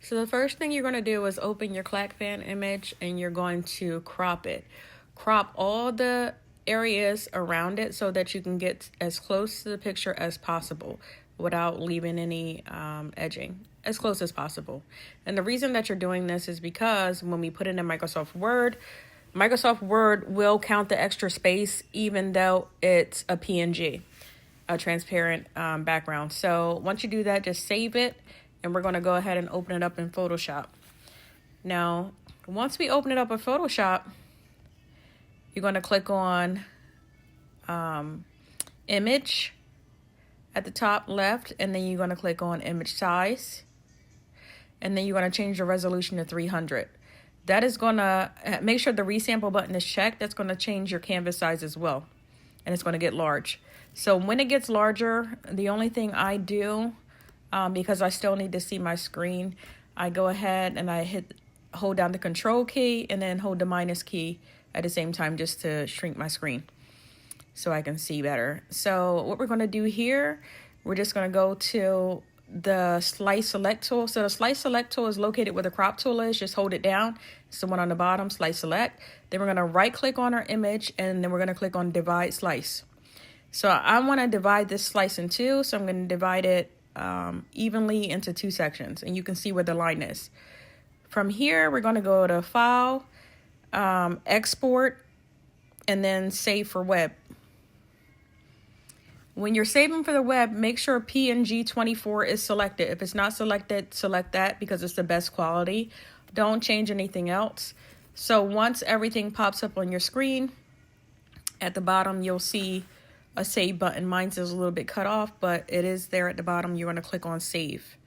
So the first thing you're going to do is open your Clack fan image and you're going to crop it. Crop all the areas around it so that you can get as close to the picture as possible without leaving any edging, as close as possible. And the reason that you're doing this is because when we put it in Microsoft Word will count the extra space even though it's a PNG, a transparent background. So once you do that, just save it. And we're going to go ahead and open it up in Photoshop. Now, once we open it up in Photoshop, you're going to click on image at the top left, and then you're going to click on image size. And then you're going to change the resolution to 300. That is going to make sure the resample button is checked. That's going to change your canvas size as well. And it's going to get large. So when it gets larger, the only thing I do, because I still need to see my screen, I go ahead and I hold down the control key and then hold the minus key at the same time just to shrink my screen so I can see better. So what we're going to do here, we're just going to go to the slice select tool. So the slice select tool is located where the crop tool is. Just hold it down. It's the one on the bottom, slice select. Then we're going to right click on our image and then we're going to click on divide slice. So I want to divide this slice in two. So I'm going to divide it evenly into two sections, and you can see where the line is. From here, we're going to go to File, Export, and then Save for Web. When you're saving for the web, make sure PNG 24 is selected. If it's not selected, select that because it's the best quality. Don't change anything else. So once everything pops up on your screen, at the bottom you'll see a save button. Mine's is a little bit cut off, but it is there at the bottom. You're going to click on save.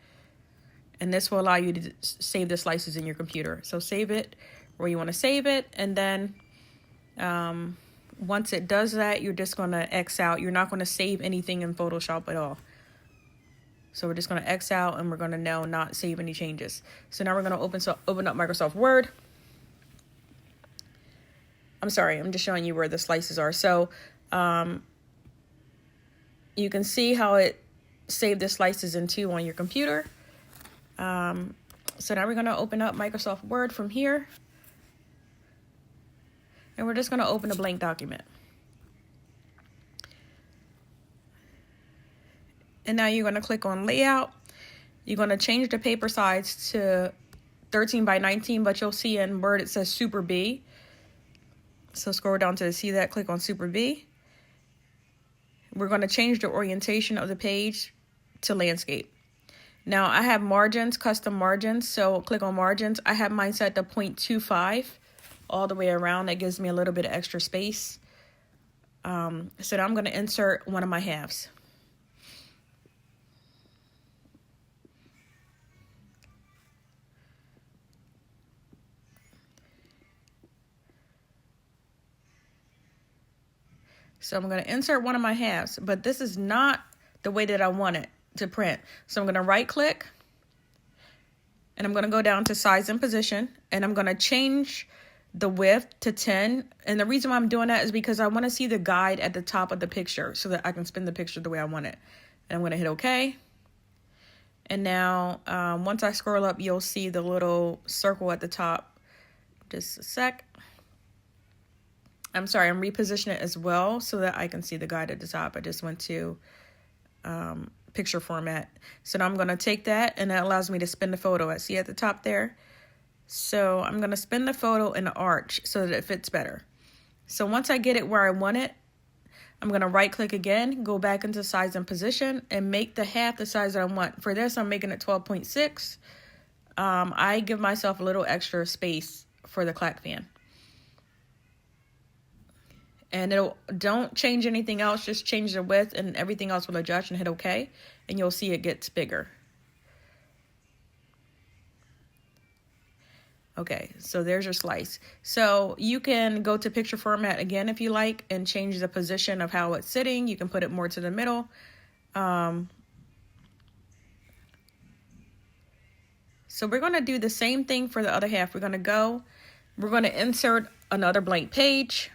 And this will allow you to save the slices in your computer. So save it where you want to save it. And then once it does that, you're just going to X out. You're not going to save anything in Photoshop at all. So we're just going to X out and we're going to now not save any changes. So now we're going to open up Microsoft Word. I'm sorry, I'm just showing you where the slices are. So you can see how it saved the slices in two on your computer. So now we're going to open up Microsoft Word from here. And we're just going to open a blank document. And now you're going to click on Layout. You're going to change the paper size to 13 by 19, but you'll see in Word it says Super B. So scroll down to see that, click on Super B. We're going to change the orientation of the page to landscape. Now I have margins, custom margins, so click on margins. I have mine set to 0.25 all the way around. That gives me a little bit of extra space. So now I'm going to insert one of my halves. So I'm going to insert one of my halves, but this is not the way that I want it to print. So I'm going to right click and I'm going to go down to size and position and I'm going to change the width to 10. And the reason why I'm doing that is because I want to see the guide at the top of the picture so that I can spin the picture the way I want it. And I'm going to hit OK. And now once I scroll up, you'll see the little circle at the top. Just a sec. I'm sorry, I'm repositioning it as well so that I can see the guide at the top. I just went to picture format. So now I'm going to take that and that allows me to spin the photo. I see at the top there. So I'm going to spin the photo in an arch so that it fits better. So once I get it where I want it, I'm going to right click again, go back into size and position and make the half the size that I want. For this, I'm making it 12.6. I give myself a little extra space for the Clack fan. And don't change anything else, just change the width and everything else will adjust and hit OK. And you'll see it gets bigger. Okay, so there's your slice. So you can go to picture format again if you like and change the position of how it's sitting. You can put it more to the middle. So we're going to do the same thing for the other half. We're going to insert another blank page.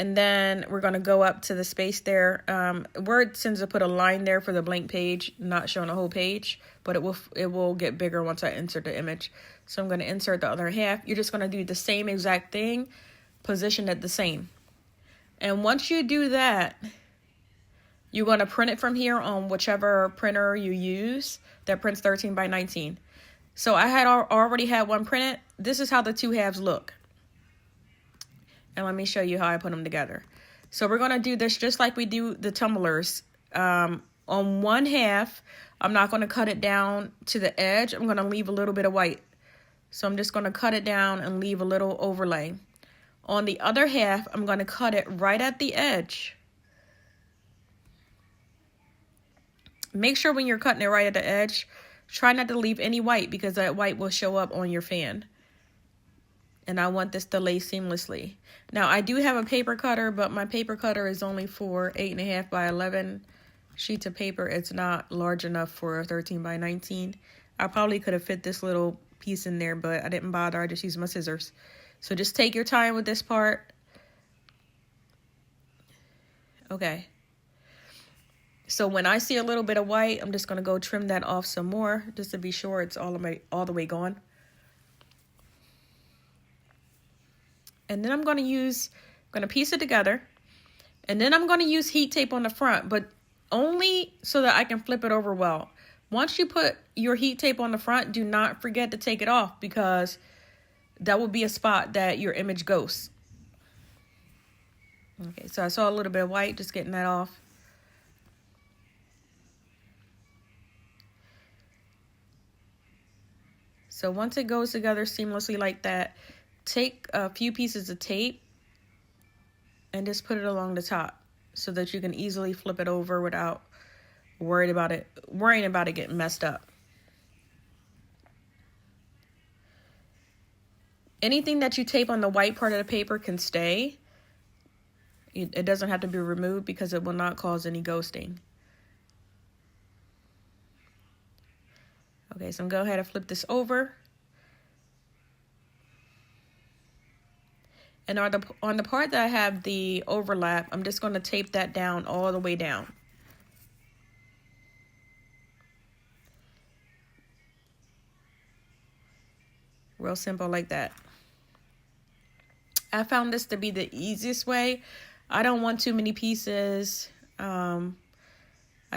And then we're going to go up to the space there. Word tends to put a line there for the blank page, not showing the whole page, but it will get bigger once I insert the image. So I'm going to insert the other half. You're just going to do the same exact thing, position it the same. And once you do that, you're going to print it from here on whichever printer you use that prints 13 by 19. So I had already had one printed. This is how the two halves look. And let me show you how I put them together. So we're going to do this just like we do the tumblers. On one half, I'm not going to cut it down to the edge. I'm going to leave a little bit of white. So I'm just going to cut it down and leave a little overlay. On the other half, I'm going to cut it right at the edge. Make sure when you're cutting it right at the edge, try not to leave any white because that white will show up on your fan. And I want this to lay seamlessly. Now, I do have a paper cutter, but my paper cutter is only for 8.5 by 11 sheets of paper. It's not large enough for a 13 by 19. I probably could have fit this little piece in there, but I didn't bother. I just used my scissors. So just take your time with this part. Okay. So when I see a little bit of white, I'm just going to go trim that off some more just to be sure it's all the way gone. And then I'm going to piece it together. And then I'm going to use heat tape on the front, but only so that I can flip it over well. Once you put your heat tape on the front, do not forget to take it off because that will be a spot that your image ghosts. Okay, so I saw a little bit of white, just getting that off. So once it goes together seamlessly like that, take a few pieces of tape and just put it along the top so that you can easily flip it over without worrying about it getting messed up. Anything that you tape on the white part of the paper can stay. It doesn't have to be removed because it will not cause any ghosting. Okay, so I'm going to go ahead and flip this over. And on the part that I have the overlap, I'm just going to tape that down all the way down. Real simple like that. I found this to be the easiest way. I don't want too many pieces. I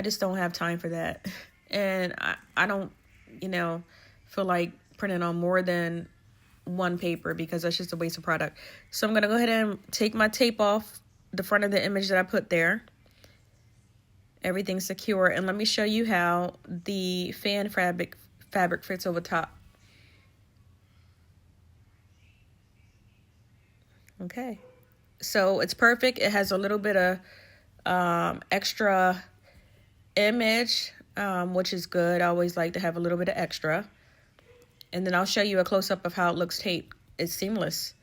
just don't have time for that. And I don't, feel like printing on more than one paper because that's just a waste of product. So I'm going to go ahead and take my tape off the front of the image that I put there. Everything's secure. And let me show you how the fan fabric fits over top. Okay. So it's perfect. It has a little bit of extra image, which is good. I always like to have a little bit of extra. And then I'll show you a close-up of how it looks taped. It's seamless.